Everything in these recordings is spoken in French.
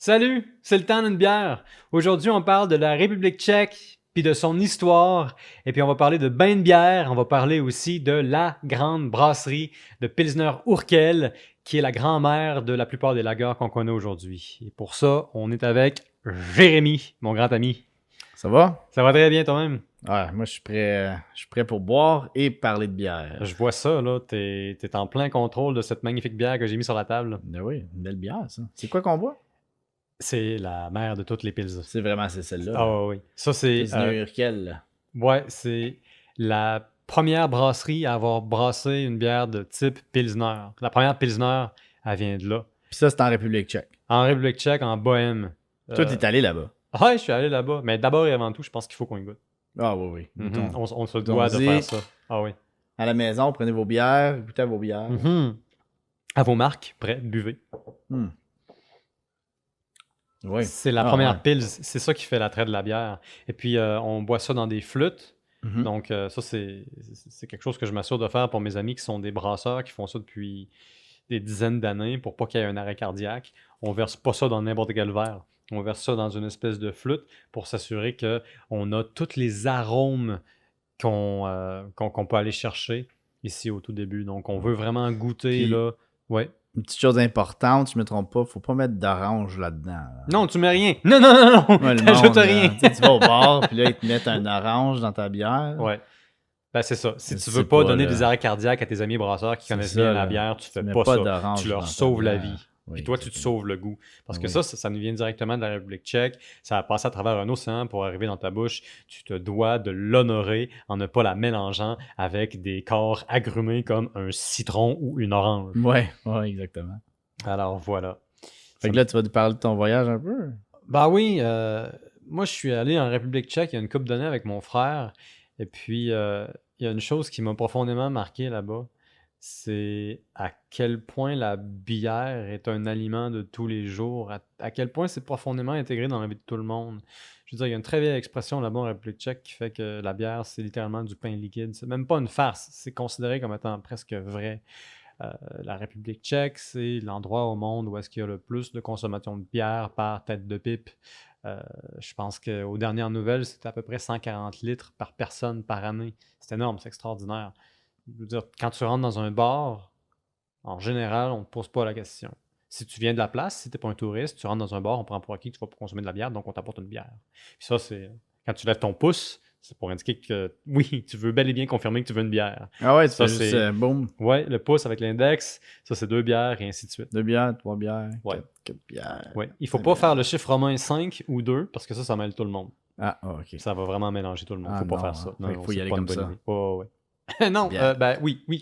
Salut, c'est le temps d'une bière. Aujourd'hui, on parle de la République tchèque, puis de son histoire, et puis on va parler de bain de bière, on va parler aussi de la grande brasserie de Pilsner Urquell, qui est la grand-mère de la plupart des lagers qu'on connaît aujourd'hui. Et pour ça, on est avec Jérémy, mon grand ami. Ça va? Ça va très bien toi-même? Ouais, moi je suis prêt pour boire et parler de bière. Je vois ça, là, t'es en plein contrôle de cette magnifique bière que j'ai mise sur la table. Ben oui, une belle bière, ça. C'est quoi qu'on boit? C'est la mère de toutes les pils. C'est celle-là. Ah oui. Ça, c'est... Pilsner Urquell. Ouais, c'est la première brasserie à avoir brassé une bière de type Pilsner. La première Pilsner, elle vient de là. Puis ça, c'est en République tchèque. En République tchèque, en Bohème. Toi, t'es allé là-bas. Ouais, je suis allé là-bas. Mais d'abord et avant tout, je pense qu'il faut qu'on y goûte. Ah oui, oui. Mhm. On se doit de faire ça. Ah oui. À la maison, prenez vos bières, goûtez à vos bières. Mhm. À vos marques, prêt, buvez. Hmm. Oui. C'est la première pils. C'est ça qui fait l'attrait de la bière. Et puis, on boit ça dans des flûtes. Mhm. Donc, ça, c'est quelque chose que je m'assure de faire pour mes amis qui sont des brasseurs, qui font ça depuis des dizaines d'années pour pas qu'il y ait un arrêt cardiaque. On verse pas ça dans n'importe quel verre. On verse ça dans une espèce de flûte pour s'assurer qu'on a tous les arômes qu'on peut aller chercher ici au tout début. Donc, on veut vraiment goûter, Puis, là. Ouais. Une petite chose importante, je me trompe pas, faut pas mettre d'orange là-dedans. Là. Non, tu mets rien. Non, non, non, non. Ouais, le T'ajoutes monde, rien. tu sais, tu vas au bar, puis là, ils te mettent un orange dans ta bière. Ouais. Ben, c'est ça. Si tu C'est veux pas pas, donner là. des arrêts cardiaques à tes amis brasseurs qui C'est connaissent ça, bien là. la bière, tu fais mets pas ça. d'orange Tu dans leur ta sauves la bière. vie. Oui, Puis toi, tu te exactement. sauves le goût. Parce que Oui. ça nous vient directement de la République tchèque. Ça a passé à travers un océan pour arriver dans ta bouche. Tu te dois de l'honorer en ne pas la mélangeant avec des corps agrumés comme un citron ou une orange. Ouais, exactement. Alors voilà. Fait que là, tu vas nous parler de ton voyage un peu? Bah oui, moi je suis allé en République tchèque il y a une couple d'années avec mon frère. Et puis, il y a une chose qui m'a profondément marqué là-bas. C'est à quel point la bière est un aliment de tous les jours, à quel point c'est profondément intégré dans la vie de tout le monde. Je veux dire, il y a une très vieille expression là-bas en République tchèque qui fait que la bière, c'est littéralement du pain liquide. C'est même pas une farce, c'est considéré comme étant presque vrai. La République tchèque, c'est l'endroit au monde où est-ce qu'il y a le plus de consommation de bière par tête de pipe. Je pense qu'aux dernières nouvelles, c'était à peu près 140 litres par personne par année. C'est énorme, c'est extraordinaire. Je veux dire, quand tu rentres dans un bar, en général, on ne te pose pas la question. Si tu viens de la place, si tu n'es pas un touriste, tu rentres dans un bar, on prend pour acquis que tu vas consommer de la bière, donc on t'apporte une bière. Puis ça, c'est quand tu lèves ton pouce, c'est pour indiquer que oui, tu veux bel et bien confirmer que tu veux une bière. Ah ouais, tu Ça, fais juste, c'est boum, ouais, le pouce avec l'index, ça c'est 2 bières et ainsi de suite. 2 bières, 3 bières, Ouais. 4 bières. Ouais. Il faut cinq pas bières. faire le chiffre romain 5 ou 2 parce que ça mêle tout le monde. OK. Ça va vraiment mélanger tout le monde. Ah Faut pas non, faire ça. hein. Non, Fait qu'il non, faut y c'est aller pas une comme bonne ça. idée. Ouais. Non, Bière. ben oui, oui.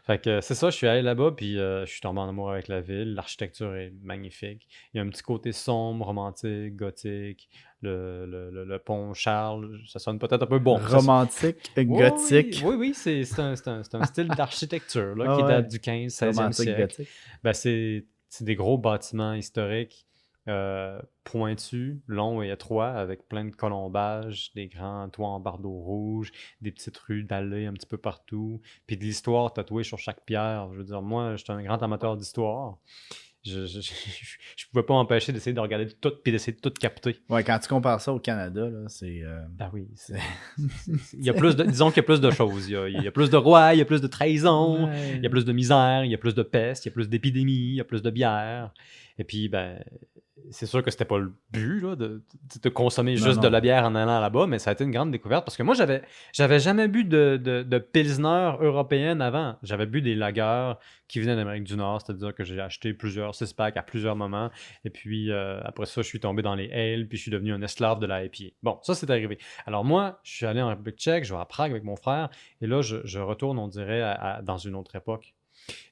Fait que c'est ça, je suis allé là-bas, puis je suis tombé en amour avec la ville. L'architecture est magnifique. Il y a un petit côté sombre, romantique, gothique. Le pont Charles, ça sonne peut-être un peu bon. Romantique, gothique. Oui, c'est un style d'architecture là, Ah qui ouais. date du 15, 16e Romantique, siècle. gothique. Ben, c'est des gros bâtiments historiques pointus, longs et étroits, avec plein de colombages, des grands toits en bardeaux rouges, des petites rues dallées un petit peu partout, puis de l'histoire tatouée sur chaque pierre. Je veux dire, moi, je suis un grand amateur d'histoire. Je pouvais pas m'empêcher d'essayer de regarder tout puis d'essayer de tout capter. Ouais, quand tu compares ça au Canada, là, c'est... Ben oui, il y a plus de, disons qu'il y a plus de choses. Il y a plus de rois, il y a plus de trahison, il y a plus de misère, il y a plus de peste, il y a plus d'épidémies, il y a plus de bière. Et puis, ben, c'est sûr que c'était pas le but là, de consommer juste de la bière en allant là-bas, mais ça a été une grande découverte parce que moi, j'avais jamais bu de Pilsner européenne avant. J'avais bu des lagers qui venaient d'Amérique du Nord, c'est-à-dire que j'ai acheté plusieurs 6-packs à plusieurs moments. Et puis, après ça, je suis tombé dans les ales, puis je suis devenu un esclave de la IPA. Bon, ça, c'est arrivé. Alors moi, je suis allé en République tchèque, je vais à Prague avec mon frère, et là, je retourne, on dirait, dans une autre époque.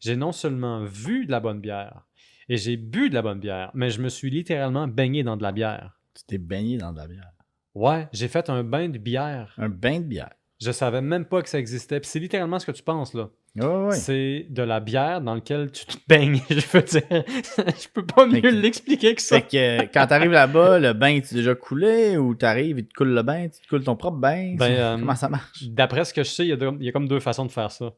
J'ai non seulement vu de la bonne bière, et j'ai bu de la bonne bière, mais je me suis littéralement baigné dans de la bière. Tu t'es baigné dans de la bière. Ouais, j'ai fait un bain de bière. Un bain de bière. Je savais même pas que ça existait. Puis c'est littéralement ce que tu penses, là. Ouais. C'est de la bière dans laquelle tu te baignes. Je veux dire, je peux pas mieux l'expliquer que ça. Fait que quand t'arrives là-bas, le bain, tu déjà coulé ou t'arrives, il te coule le bain, tu te coules ton propre bain? Comment ça marche? D'après ce que je sais, il y a comme 2 façons de faire ça.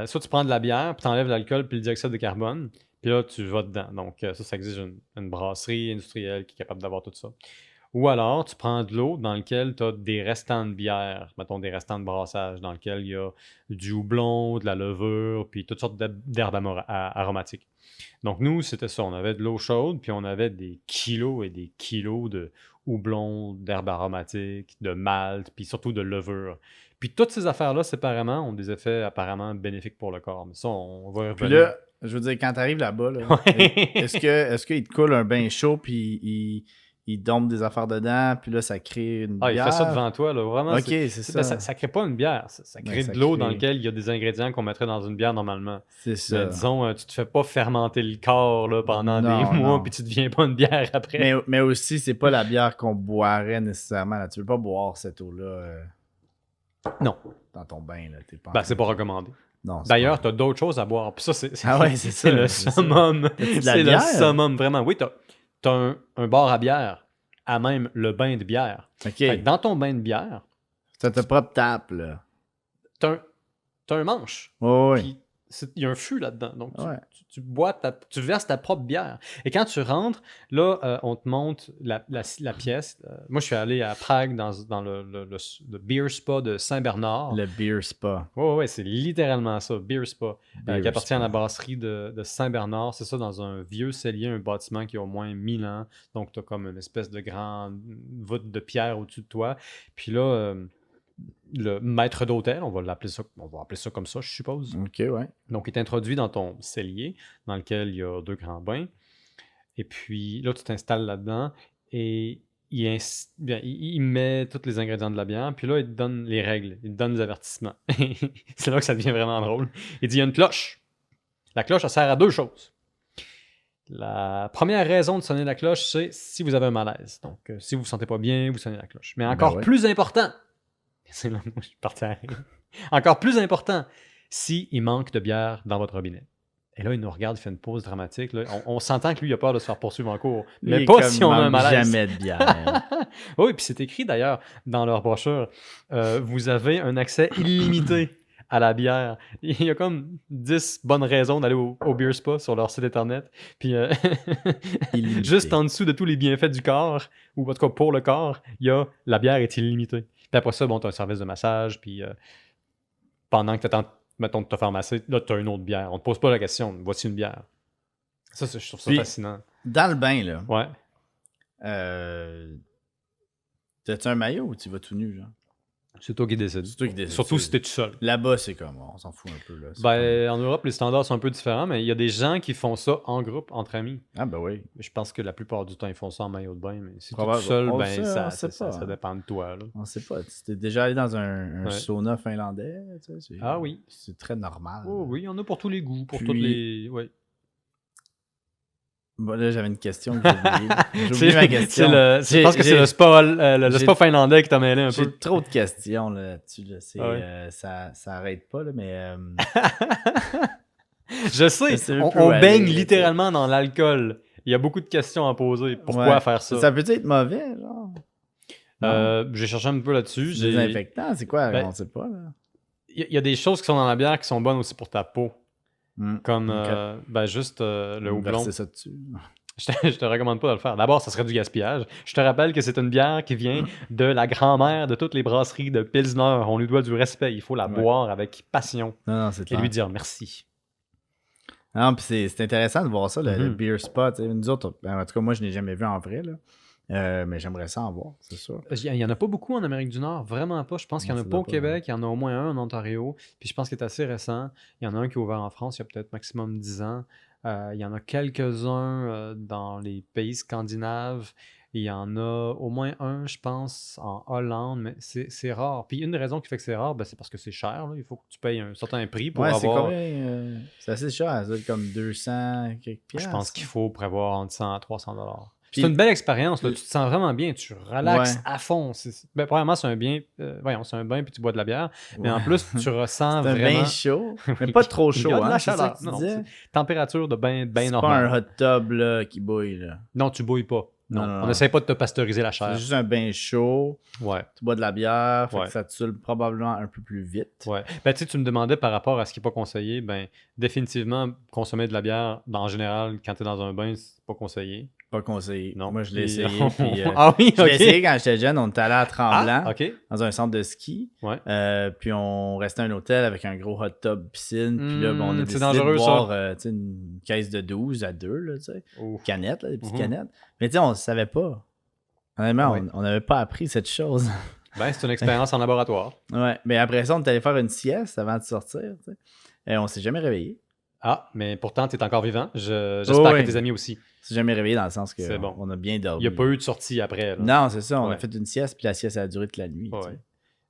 Soit tu prends de la bière, puis t'enlèves l'alcool puis le dioxyde de carbone, Puis là, tu vas dedans. Donc, ça exige une brasserie industrielle qui est capable d'avoir tout ça. Ou alors, tu prends de l'eau dans lequel tu as des restants de bière, mettons des restants de brassage, dans lequel il y a du houblon, de la levure, puis toutes sortes d'herbes aromatiques. Donc, nous, c'était ça. On avait de l'eau chaude, puis on avait des kilos et des kilos de houblon, d'herbes aromatiques, de malt, puis surtout de levure. Puis toutes ces affaires-là, séparément, ont des effets apparemment bénéfiques pour le corps. Mais ça, on va y revenir. Puis là, je veux dire, quand t'arrives là-bas, là, est-ce qu'il te coule un bain chaud, puis il dompe des affaires dedans, puis là, ça crée une bière? Il fait ça devant toi, là. Vraiment, OK, c'est ça. Ça crée pas une bière. Ça crée de l'eau dans laquelle il y a des ingrédients qu'on mettrait dans une bière normalement. C'est ça. Mais disons, tu te fais pas fermenter le corps là, pendant des mois, puis tu deviens pas une bière après. Mais aussi, c'est pas la bière qu'on boirait nécessairement. Là. Tu veux pas boire cette eau-là non. Dans ton bain. Là. C'est pas recommandé. Non, d'ailleurs, tu as d'autres choses à boire. Puis ça, c'est le summum. C'est le summum, vraiment. Oui, tu as un bar à bière, à même le bain de bière. OK. Dans ton bain de bière... T'as ta propre tape, là. T'as un manche. Oui. Il y a un fût là-dedans. Donc, tu bois, tu verses ta propre bière. Et quand tu rentres, là, on te montre la pièce. Moi, je suis allé à Prague dans le Beer Spa de Saint-Bernard. Le Beer Spa. Oui, c'est littéralement ça, Beer Spa, qui appartient à la brasserie de Saint-Bernard. C'est ça, dans un vieux cellier, un bâtiment qui a au moins 1000 ans. Donc, tu as comme une espèce de grande voûte de pierre au-dessus de toi. Puis là... le maître d'hôtel, on va appeler ça comme ça, je suppose. OK, ouais. Donc, il est introduit dans ton cellier, dans lequel il y a 2 grands bains. Et puis, là, tu t'installes là-dedans et il met tous les ingrédients de la bière. Puis là, il te donne les règles, il te donne les avertissements. C'est là que ça devient vraiment drôle. Il dit, il y a une cloche. La cloche, ça sert à 2 choses. La première raison de sonner la cloche, c'est si vous avez un malaise. Donc, si vous ne vous sentez pas bien, vous sonnez la cloche. Mais encore plus important... C'est là où je suis parti à rire. Encore plus important, s'il manque de bière dans votre robinet. Et là, il nous regarde, il fait une pause dramatique. Là. On s'entend que lui, il a peur de se faire poursuivre en cours. Mais pas si on a un malaise. Jamais de bière. Oui, puis c'est écrit d'ailleurs dans leur brochure. Vous avez un accès illimité à la bière. Il y a comme 10 bonnes raisons d'aller au Beer Spa sur leur site internet. Puis juste en dessous de tous les bienfaits du corps, ou en tout cas pour le corps, il y a la bière est illimitée. Puis après ça, bon, tu as un service de massage, puis pendant que tu attends, mettons, de te faire masser, là, tu as une autre bière. On te pose pas la question, voici une bière. Ça, je trouve ça fascinant. Dans le bain, là. Ouais. T'as-tu un maillot ou tu vas tout nu, genre? C'est toi qui décides. Surtout si t'es tout seul. Là-bas, c'est comme, on s'en fout un peu. Là. En Europe, les standards sont un peu différents, mais il y a des gens qui font ça en groupe, entre amis. Ah, ben oui. Je pense que la plupart du temps, ils font ça en maillot de bain, mais si tu es tout seul, ça dépend de toi. Là. On sait pas. Tu t'es déjà allé dans un sauna finlandais? Tu sais, ah oui. C'est très normal. Oh, oui, il y en a pour tous les goûts, pour toutes les... Oui. Bon, là, j'avais une question que j'ai oubliée. J'ai oublié ma question. Je pense que c'est le spa finlandais qui t'a mêlé un peu. J'ai trop de questions là-dessus. Là. Ça arrête pas, là, mais... Je sais, on baigne littéralement dans l'alcool. Il y a beaucoup de questions à poser. Pourquoi faire ça? Ça peut être mauvais, genre? J'ai cherché un peu là-dessus. Désinfectant, c'est quoi? On sait pas, là. Il y a des choses qui sont dans la bière qui sont bonnes aussi pour ta peau. Comme juste le houblon. C'est ça dessus. Je te recommande pas de le faire. D'abord, ça serait du gaspillage. Je te rappelle que c'est une bière qui vient de la grand-mère de toutes les brasseries de Pilsner. On lui doit du respect. Il faut la boire avec passion. Non, c'est clair. Et lui dire merci. Non, puis c'est intéressant de voir ça, le Beer Spa. Nous autres, en tout cas, moi, je n'ai jamais vu en vrai, là. Mais j'aimerais ça en voir, c'est sûr. Il n'y en a pas beaucoup en Amérique du Nord, vraiment pas. Je pense qu'il n'y en a pas au Québec, il y en a au moins un en Ontario. Puis je pense qu'il est assez récent. Il y en a un qui est ouvert en France, il y a peut-être maximum 10 ans. Il y en a quelques-uns dans les pays scandinaves. Il y en a au moins un, je pense, en Hollande, mais c'est rare. Puis une des raisons qui fait que c'est rare, c'est parce que c'est cher. Là. Il faut que tu payes un certain prix pour avoir... c'est assez cher, c'est comme 200 quelques piastres. Je pense qu'il faut prévoir entre 100 à 300 $. C'est une belle expérience, là. Tu te sens vraiment bien, tu relaxes à fond. Premièrement, c'est un bien, c'est un bain puis tu bois de la bière, mais en plus, tu ressens c'est vraiment... un bain chaud, mais pas trop chaud. Il y a de la chaleur. Non, température de bain normale. C'est pas un hot tub là, qui bouille. Là. Non, tu bouilles pas. Non. Non. On n'essaie pas de te pasteuriser la C'est chair. juste un bain chaud, Ouais. tu bois de la bière, fait Ouais. que ça tue probablement un peu plus vite. Ouais. Ben, tu sais, tu me demandais par rapport à ce qui n'est pas conseillé. Ben, définitivement, consommer de la bière, en général, quand tu es dans un bain, c'est pas conseillé. Pas conseillé. Non. Moi, je l'ai Puis- essayé. Puis, Ah oui, je l'ai ok. essayé quand j'étais jeune. On était allé à Tremblant, Ah, ok. dans un centre de ski. Ouais. Puis on restait à un hôtel avec un gros hot tub piscine. Puis là, on a c'est décidé dangereux, de ça. boire tu sais, une caisse de 12 à 2, là, tu sais. Ouf. Canettes, là, des petites Mhm. canettes. Mais tu sais, on ne savait pas. Honnêtement, Ouais. on n'avait pas appris cette chose. Ben, c'est une expérience en laboratoire. Ouais. Mais après ça, on est allé faire une sieste avant de sortir, tu sais. Et on s'est jamais réveillé. Ah, mais pourtant, tu es encore vivant. J'espère oui. que tes amis aussi. On s'est jamais réveillé dans le sens que C'est bon. on a bien Il dormi. n'y a pas eu de sortie après. Là. Non, c'est ça. On Ouais. a fait une sieste, puis la sieste a duré toute la nuit. tu sais. Ouais.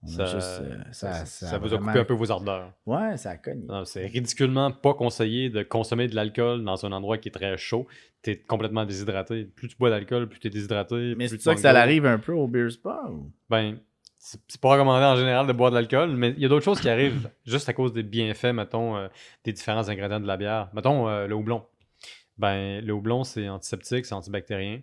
On a juste, Ça vous a vraiment- coupé un peu vos ardeurs. Ouais, ça a cogné. Non, c'est ridiculement pas conseillé de consommer de l'alcool dans un endroit qui est très chaud. Tu es complètement déshydraté. Plus tu bois d'alcool, plus tu es déshydraté. Mais plus c'est tu ça que manques ça d'eau. arrive un peu au beer spa? Ou? Ben, c'est pas recommandé en général de boire de l'alcool, mais il y a d'autres choses qui arrivent juste à cause des bienfaits, mettons, des différents ingrédients de la bière. Mettons, le houblon. Ben, le houblon, c'est antiseptique, c'est antibactérien.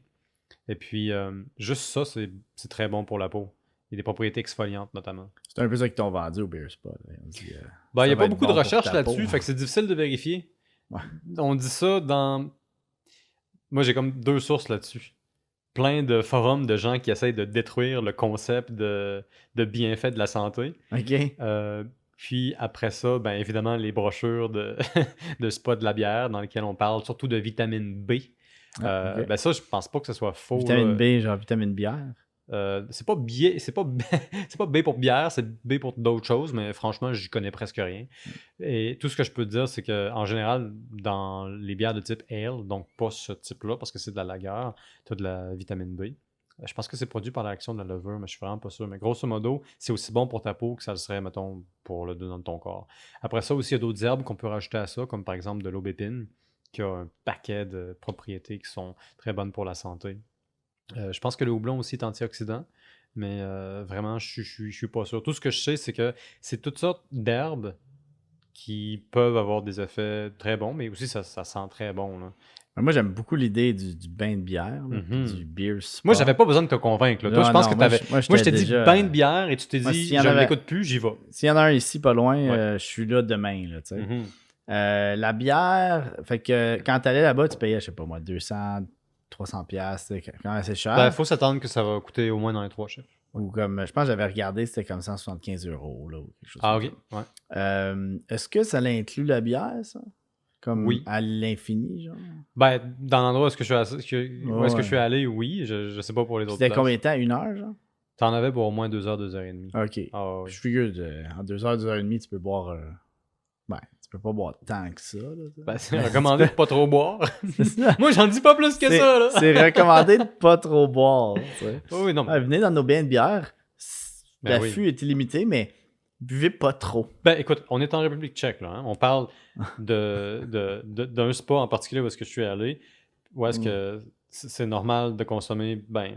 Et puis, juste ça, c'est très bon pour la peau. Il y a des propriétés exfoliantes, notamment. C'est un peu ça qu'ils t'ont vendu au beer spa. Là. On dit, Ben, il n'y a va pas être beaucoup bon de pour recherches ta là-dessus, peau. fait que c'est difficile de vérifier. Ouais. On dit ça dans... Moi, j'ai comme 2 sources là-dessus. Plein de forums de gens qui essayent de détruire le concept de bienfaits de la santé. OK. Puis après ça, ben évidemment, les brochures de, de Spa de la bière dans lesquelles on parle surtout de vitamine B. OK. Ben ça, je pense pas que ce soit faux. Vitamine là. B, genre vitamine bière. C'est pas c'est pas B pour bière, c'est B pour d'autres choses, mais franchement, j'y connais presque rien. Et tout ce que je peux te dire, c'est que en général, dans les bières de type ale, donc pas ce type-là, parce que c'est de la lager, tu as de la vitamine B. Je pense que c'est produit par l'action de la levure, mais je suis vraiment pas sûr. Mais grosso modo, c'est aussi bon pour ta peau que ça le serait, mettons, pour le dedans de ton corps. Après ça aussi, il y a d'autres herbes qu'on peut rajouter à ça, comme par exemple de l'aubépine, qui a un paquet de propriétés qui sont très bonnes pour la santé. Je pense que le houblon aussi est antioxydant, mais vraiment, je suis pas sûr. Tout ce que je sais, c'est que c'est toutes sortes d'herbes qui peuvent avoir des effets très bons, mais aussi ça sent très bon. Là. Moi, j'aime beaucoup l'idée du bain de bière, là, puis Mhm. du beer spa. Moi, j'avais pas besoin de te convaincre. Là. Toi, Non, je pense non, que moi, t'avais. moi, Moi, je j'étais t'ai dit déjà- bain de bière et tu t'es Moi, dit, s'il y en je ne avait- l'écoute plus, j'y vais. S'il y en a un ici, pas loin, Ouais. je suis là demain, là, tu sais. Mhm. La bière, fait que quand t'allais là-bas, tu payais, je sais pas moi, 200, 300 piastres, c'est quand même assez cher. Ben, faut s'attendre que ça va coûter au moins dans les 3 chiffres. Ou comme, je pense que j'avais regardé, c'était comme 175 €, là, ou quelque chose Ah, comme ok. Ouais. ça. Est-ce que ça inclut la bière, ça? Comme Oui. à l'infini, genre? Ben, dans l'endroit où est-ce que je Ouais. suis allé, oui. Je sais pas pour les autres C'était places. combien de temps? 1 heure, genre? T'en avais pour au moins 2 heures, 2 heures et demie. OK. Ah, oui. Je figure, en 2 heures, 2 heures et demie, tu peux boire... Ben, tu peux pas boire tant que ça, là. Ben, c'est recommandé de pas trop boire. C'est ça. Moi, j'en dis pas plus que C'est- ça, là. C'est recommandé de pas trop boire, tu sais. Oui, non. Ouais, venez dans nos bains de bière. Ben L'affût est illimité, mais buvez pas trop. Ben, écoute, on est en République tchèque, là. Hein. On parle d'un spa en particulier où est-ce que je suis allé, où est-ce que c'est normal de consommer, ben,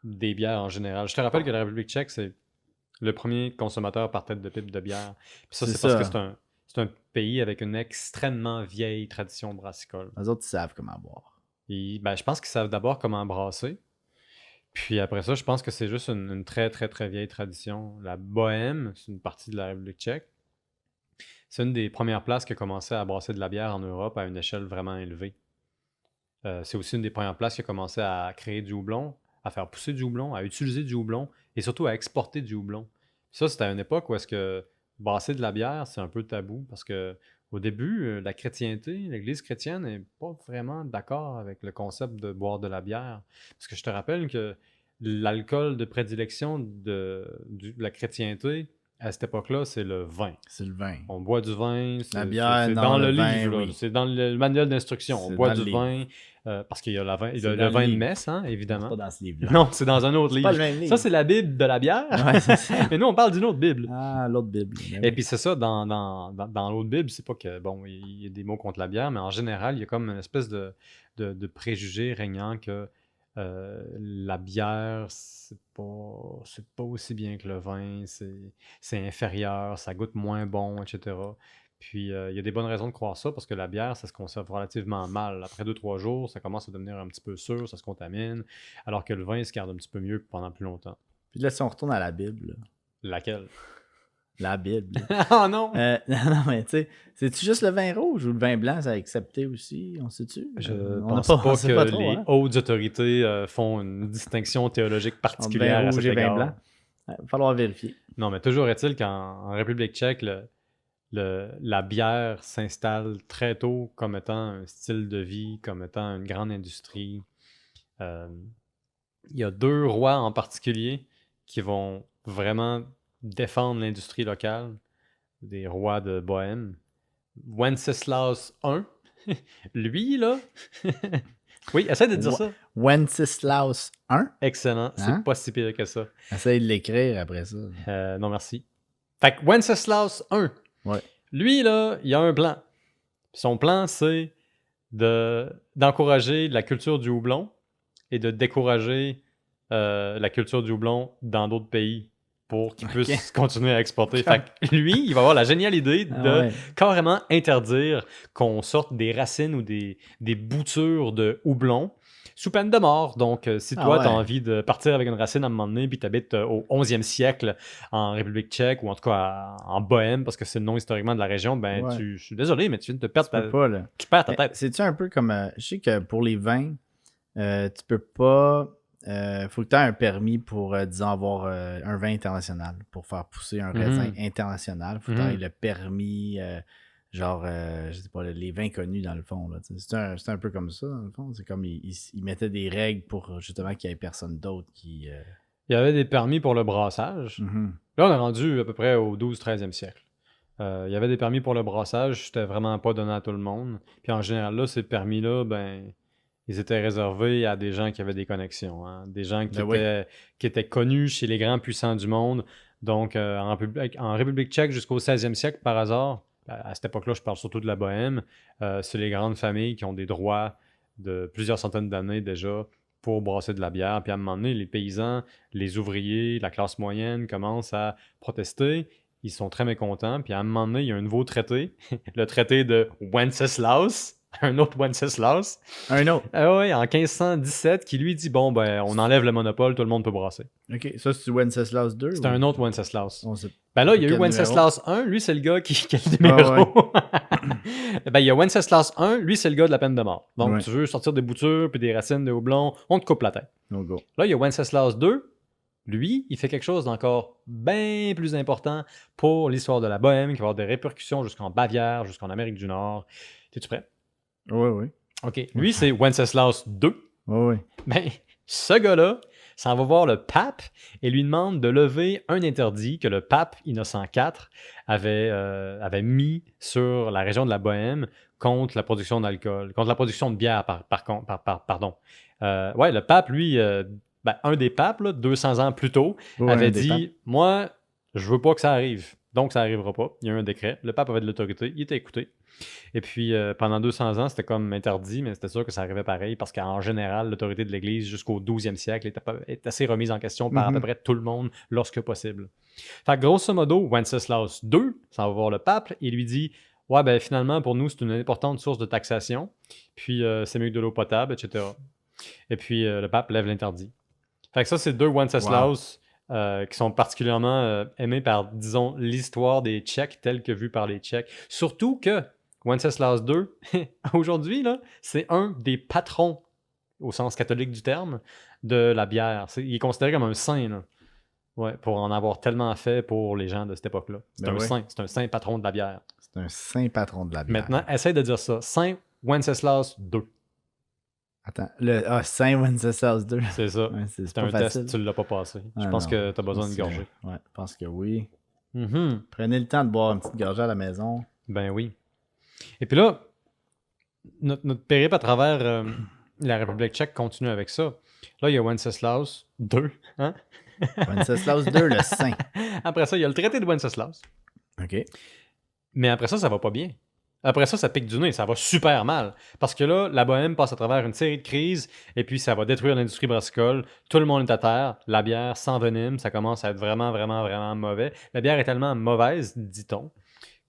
des bières en général. Je te rappelle que la République tchèque, c'est le premier consommateur par tête de pipe de bière. Puis ça, C'est c'est parce ça. que c'est un pays avec une extrêmement vieille tradition brassicole. Les autres, ils savent comment boire. Et, ben, je pense qu'ils savent d'abord comment brasser. Puis après ça, je pense que c'est juste une très, très, très vieille tradition. La Bohème, c'est une partie de la République tchèque. C'est une des premières places qui a commencé à brasser de la bière en Europe à une échelle vraiment élevée. C'est aussi une des premières places qui a commencé à créer du houblon, à faire pousser du houblon, à utiliser du houblon et surtout à exporter du houblon. Ça, c'était à une époque où est-ce que brasser de la bière, c'est un peu tabou parce que au début, la chrétienté, l'Église chrétienne n'est pas vraiment d'accord avec le concept de boire de la bière. Parce que je te rappelle que l'alcool de prédilection de la chrétienté, à cette époque-là, c'est le vin. C'est le vin. On boit du vin, La bière, c'est non, dans le le vin, livre, là. oui. C'est dans le manuel d'instruction. On C'est boit dans du le livre. vin, parce qu'il y a C'est le dans le vin de livre. messe, hein, C'est évidemment. pas dans ce livre-là. Non, c'est dans un autre C'est livre. pas le même livre. Ça, c'est la Bible de la bière. Ouais, c'est ça. Mais nous, on parle d'une autre Bible. Ah, l'autre Bible. Ben Et oui. puis c'est ça, dans l'autre Bible, c'est pas que, bon, il y a des mots contre la bière, mais en général, il y a comme une espèce de préjugé régnant que la bière, c'est pas aussi bien que le vin, c'est inférieur, ça goûte moins bon, etc. Puis il y a des bonnes raisons de croire ça parce que la bière, ça se conserve relativement mal. Après 2-3 jours, ça commence à devenir un petit peu sûr, ça se contamine, alors que le vin il se garde un petit peu mieux pendant plus longtemps. Puis là, si on retourne à la Bible, là. Laquelle? La Bible. Oh non! Non, mais tu sais, c'est-tu juste le vin rouge ou le vin blanc, ça a accepté aussi? On sait-tu? Je On pense n'a pas on sait que pas trop, les hein? hautes autorités font une distinction théologique Entre particulière vin à rouge cet et vin égard. blanc. Il va falloir vérifier. Non, mais toujours est-il qu'en République tchèque, la bière s'installe très tôt comme étant un style de vie, comme étant une grande industrie. Euh, Il y a 2 rois en particulier qui vont vraiment défendre l'industrie locale, des rois de Bohême. Wenceslaus I, lui, là... Oui, essaie de dire ça. Wenceslaus I? Excellent, c'est Hein? pas si pire que ça. Essaye de l'écrire après ça. Non, merci. Fait que Wenceslaus I, Ouais. lui, là, il a un plan. Son plan, c'est d'encourager la culture du houblon et de décourager la culture du houblon dans d'autres pays pour qu'ils puissent continuer à exporter. Fait que lui, il va avoir la géniale idée de carrément interdire qu'on sorte des racines ou des boutures de houblon sous peine de mort. Donc, si toi, tu as envie de partir avec une racine à un moment donné, puis tu habites au 11e siècle en République tchèque, ou en tout cas en Bohême, parce que c'est le nom historiquement de la région, ben, je suis désolé, mais tu viens de te perdre tu perds ta tête. C'est-tu un peu comme... je sais que pour les vins, tu peux pas... faut que tu aies un permis pour, disons, avoir un vin international, pour faire pousser un raisin international. Faut que tu aies le permis... je sais pas, les vins connus dans le fond. C'est un peu comme ça, dans le fond. C'est comme ils mettaient des règles pour justement qu'il n'y ait personne d'autre qui... Il y avait des permis pour le brassage. Là, on est rendu à peu près au 12-13e siècle. Il y avait des permis pour le brassage, c'était vraiment pas donné à tout le monde. Puis en général, là, ces permis-là, ben, ils étaient réservés à des gens qui avaient des connexions, hein? Des gens qui étaient connus chez les grands puissants du monde. Donc, en République tchèque jusqu'au 16e siècle, par hasard, à cette époque-là, je parle surtout de la Bohême, c'est les grandes familles qui ont des droits de plusieurs centaines d'années déjà pour brasser de la bière. Puis à un moment donné, les paysans, les ouvriers, la classe moyenne commencent à protester. Ils sont très mécontents. Puis à un moment donné, il y a un nouveau traité, le traité de Wenceslaus, un autre Wenceslaus. Un autre? Oui, en 1517, qui lui dit, bon, ben, on enlève le monopole, tout le monde peut brasser. OK, ça c'est Wenceslaus II? C'est un autre Wenceslaus. On sait Ben là, il y a eu Wenceslaus I, lui c'est le gars qui a le numéro. Ben, il y a Wenceslaus I, lui c'est le gars de la peine de mort. Donc tu veux sortir des boutures puis des racines de houblon, on te coupe la tête. Là, il y a Wenceslaus II, lui, il fait quelque chose d'encore bien plus important pour l'histoire de la Bohême, qui va avoir des répercussions jusqu'en Bavière, jusqu'en Amérique du Nord. Es-tu prêt? Oui. OK. Lui, c'est Wenceslaus II. Oui. Ben, ce gars-là, ça va voir le pape et lui demande de lever un interdit que le pape Innocent IV avait mis sur la région de la Bohême contre la production d'alcool, contre la production de bière, pardon. Le pape, lui, un des papes, là, 200 ans plus tôt, avait dit « Moi, je veux pas que ça arrive. » Donc, ça n'arrivera pas. Il y a eu un décret. Le pape avait de l'autorité. Il était écouté. Et puis, pendant 200 ans, c'était comme interdit, mais c'était sûr que ça arrivait pareil parce qu'en général, l'autorité de l'Église jusqu'au 12e siècle est assez remise en question par à peu près tout le monde lorsque possible. Fait que grosso modo, Wenceslaus II, ça va voir le pape et lui dit « Ouais, ben finalement, pour nous, c'est une importante source de taxation. Puis, c'est mieux que de l'eau potable, etc. » Et puis, le pape lève l'interdit. Fait que ça, c'est 2 Wenceslaus qui sont particulièrement aimés par, disons, l'histoire des Tchèques telle que vue par les Tchèques. Surtout que Wenceslaus II, aujourd'hui, là, c'est un des patrons, au sens catholique du terme, de la bière. Il est considéré comme un saint, là. Ouais, pour en avoir tellement fait pour les gens de cette époque-là. C'est un saint patron de la bière. C'est un saint patron de la bière. Maintenant, essaye de dire ça. Saint Wenceslaus II. Attends, Saint Wenceslaus II. C'est ça. Ouais, c'est un test, tu ne l'as pas passé. Je pense que tu as besoin de gorgée. Ouais, je pense que oui. Prenez le temps de boire une petite gorgée à la maison. Ben oui. Et puis là, notre périple à travers la République tchèque continue avec ça. Là, il y a Wenceslaus II. Hein? Wenceslaus II, le saint. Après ça, il y a le traité de Wenceslaus. OK. Mais après ça va pas bien. Après ça pique du nez, ça va super mal. Parce que là, la Bohême passe à travers une série de crises et puis ça va détruire l'industrie brassicole. Tout le monde est à terre. La bière s'envenime. Ça commence à être vraiment, vraiment, vraiment mauvais. La bière est tellement mauvaise, dit-on,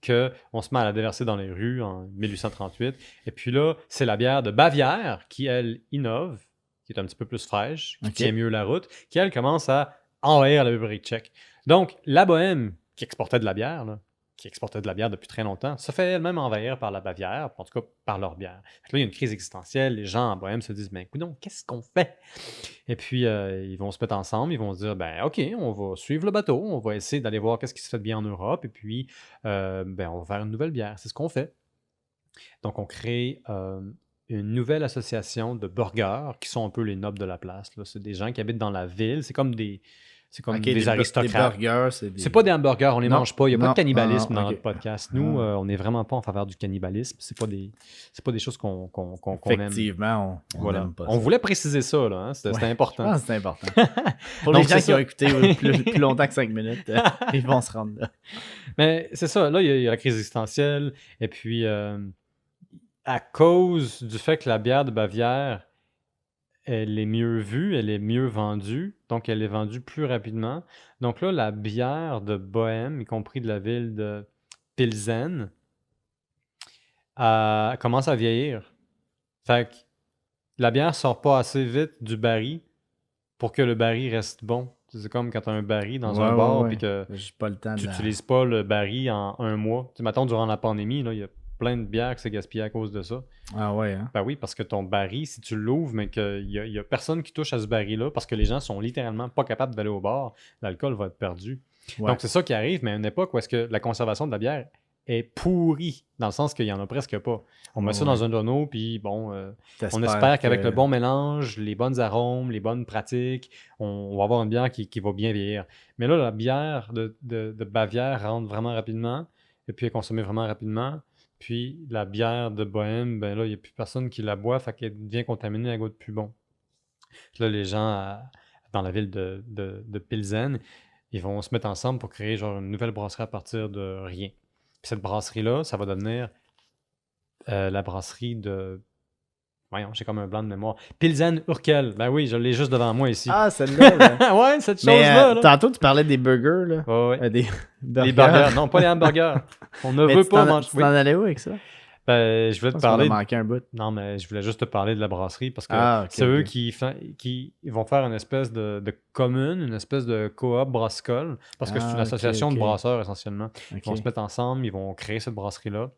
qu'on se met à la déverser dans les rues en 1838. Et puis là, c'est la bière de Bavière qui, elle, innove, qui est un petit peu plus fraîche, qui tient mieux la route, qui, elle, commence à envahir la République tchèque. Donc, la Bohème, qui exportait de la bière, là, qui exportait de la bière depuis très longtemps, se fait elle-même envahir par la Bavière, en tout cas par leur bière. Là, il y a une crise existentielle, les gens en Bohème se disent « Ben, coudonc, qu'est-ce qu'on fait? » Et puis, ils vont se mettre ensemble, ils vont se dire « Ben, OK, on va suivre le bateau, on va essayer d'aller voir qu'est-ce qui se fait de bien en Europe, et puis, ben, on va faire une nouvelle bière. » C'est ce qu'on fait. Donc, on crée une nouvelle association de burgers qui sont un peu les nobles de la place. Là. C'est des gens qui habitent dans la ville, c'est comme des des aristocrates. burgers, C'est pas des hamburgers, on les mange pas. Il n'y a pas de cannibalisme dans ok. notre podcast. Nous, on n'est vraiment pas en faveur du cannibalisme. C'est pas des choses qu'on aime. Effectivement, on Voilà. n'aime pas ça. On voulait préciser ça, là. Hein? C'était important. Je pense que c'est important. Pour les Donc, gens c'est qui ça. ont écouté plus longtemps que 5 minutes, ils vont se rendre là. Mais c'est ça. Là, il y a la crise existentielle. Et puis, à cause du fait que la bière de Bavière, elle est mieux vue, elle est mieux vendue, donc elle est vendue plus rapidement. Donc là, la bière de Bohème, y compris de la ville de Pilsen, commence à vieillir. Fait que la bière sort pas assez vite du baril pour que le baril reste bon. C'est comme quand tu as un baril dans un bar puis que j'ai pas le temps tu n'utilises pas le baril en un mois. Tu sais, mettons, durant la pandémie, il y a plein de bières qui s'est gaspillées à cause de ça. Ah ouais, hein? Ben oui, parce que ton baril, si tu l'ouvres, mais qu'il y a personne qui touche à ce baril-là, parce que les gens sont littéralement pas capables d'aller au bar, l'alcool va être perdu. Ouais. Donc c'est ça qui arrive, mais à une époque où est-ce que la conservation de la bière est pourrie, dans le sens qu'il y en a presque pas. On met ça dans un tonneau, puis bon, on espère qu'avec le bon mélange, les bonnes arômes, les bonnes pratiques, on va avoir une bière qui va bien vieillir. Mais là, la bière de Bavière rentre vraiment rapidement, et puis est consommée vraiment rapidement. Puis la bière de Bohème, ben là, il n'y a plus personne qui la boit, fait qu'elle devient contaminée, elle goûte plus bon. Puis là, les gens dans la ville de Pilsen, ils vont se mettre ensemble pour créer genre une nouvelle brasserie à partir de rien. Puis cette brasserie-là, ça va devenir la brasserie de... Voyons, j'ai comme un blanc de mémoire. Pilsen Urquell. Ben oui, je l'ai juste devant moi ici. Ah, celle-là. Là. Ouais, cette Mais chose-là. Là. Tantôt, tu parlais des burgers, là. Ouais. Des burgers. Les burgers. Non, pas les hamburgers. On ne veut pas manger. Tu t'en allais où avec ça? Ben, je voulais te parler. On a manqué un bout. Non, mais je voulais juste te parler de la brasserie parce que c'est eux qui vont faire une espèce de commune, une espèce de coop brassicole parce que c'est une association de brasseurs essentiellement. Ils vont se mettre ensemble, ils vont créer cette brasserie-là.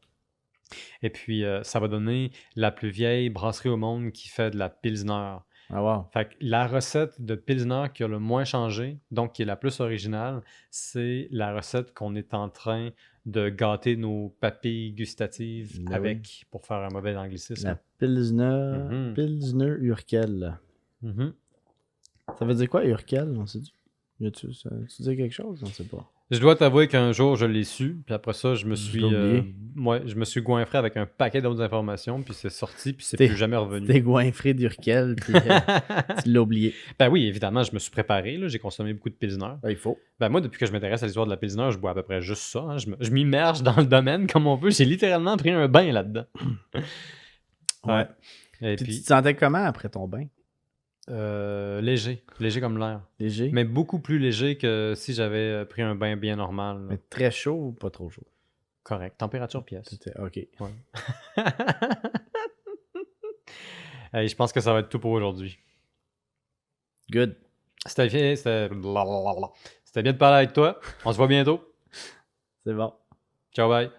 Et puis, ça va donner la plus vieille brasserie au monde qui fait de la Pilsner. Ah wow. Fait que la recette de Pilsner qui a le moins changé, donc qui est la plus originale, c'est la recette qu'on est en train de gâter nos papilles gustatives avec, pour faire un mauvais anglicisme. La Pilsner Urquell. Ça veut dire quoi, Urquell? On sait tu dis quelque chose? On ne sait pas. Je dois t'avouer qu'un jour, je l'ai su, puis après ça, je me suis goinfré avec un paquet d'autres informations, puis c'est sorti, puis c'est plus jamais revenu. T'es goinfré d'Urquell, puis tu l'as oublié. Ben oui, évidemment, je me suis préparé, là, j'ai consommé beaucoup de Pilsner. Ben, il faut. Ben moi, depuis que je m'intéresse à l'histoire de la Pilsner, je bois à peu près juste ça. Hein. Je m'immerge dans le domaine comme on peut. J'ai littéralement pris un bain là-dedans. Ouais. Et puis tu te sentais comment après ton bain? Léger comme l'air. Léger? Mais beaucoup plus léger que si j'avais pris un bain bien normal. Là. Mais très chaud ou pas trop chaud? Correct. Température pièce. OK. Ouais. Hey, je pense que ça va être tout pour aujourd'hui. Good. C'était bien de parler avec toi. On se voit bientôt. C'est bon. Ciao, bye.